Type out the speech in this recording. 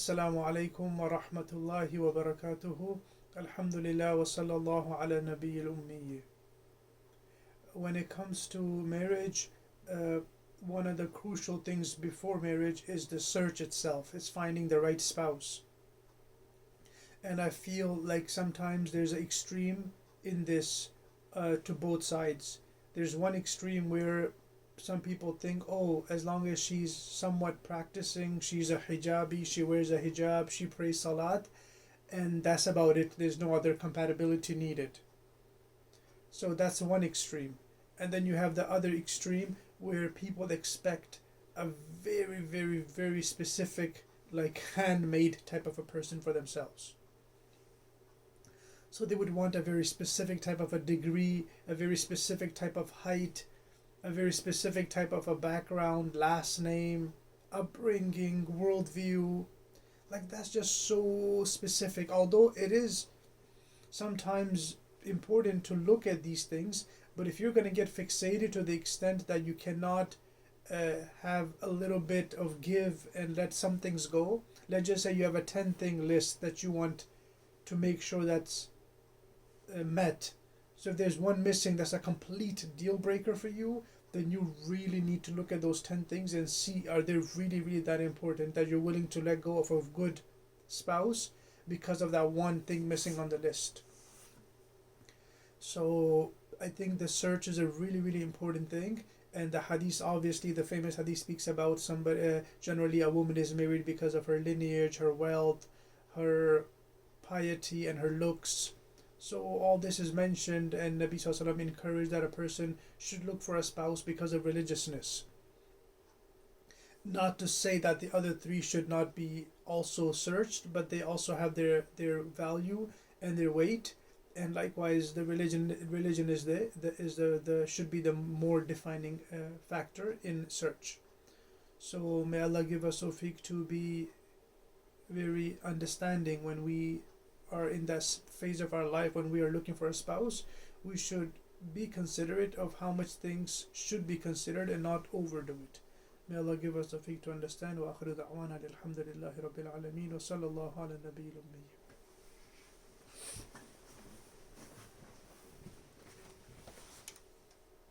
Assalamu alaikum wa rahmatullahi wa barakatuhu. Alhamdulillah wa sallallahu ala nabiyyil ummi. When it comes to marriage, one of the crucial things before marriage is the search itself. It's finding the right spouse. And I feel like sometimes there's an extreme in this to both sides. There's one extreme where some people think, oh, as long as she's somewhat practicing, she's a hijabi, she wears a hijab, she prays salat, and that's about it. There's no other compatibility needed. So that's one extreme. And then you have the other extreme where people expect a very, very, very specific, like handmade type of a person for themselves. So they would want a very specific type of a degree, a very specific type of height, a very specific type of a background, last name, upbringing, worldview. Like that's just so specific. Although it is sometimes important to look at these things, but if you're going to get fixated to the extent that you cannot have a little bit of give and let some things go, let's just say you have a 10 thing list that you want to make sure that's met. So if there's one missing that's a complete deal breaker for you, then you really need to look at those 10 things and see, are they really, really that important that you're willing to let go of a good spouse because of that one thing missing on the list. So I think the search is a really, really important thing. And the hadith, obviously, the famous hadith speaks about somebody, generally a woman is married because of her lineage, her wealth, her piety, and her looks. So all this is mentioned, and Nabi Sallallahu Alaihi Wasallam encouraged that a person should look for a spouse because of religiousness. Not to say that the other three should not be also searched, but they also have their value and their weight. And likewise, the religion is the should be the more defining factor in search. So may Allah give us tawfiq to be very understanding when we are in that phase of our life when we are looking for a spouse. We should be considerate of how much things should be considered and not overdo it. May Allah give us the tawfiq to understand. Wa akhiru da'wana alhamdulillahi rabbil alameen wa sallallahu ala nabiyil ummi.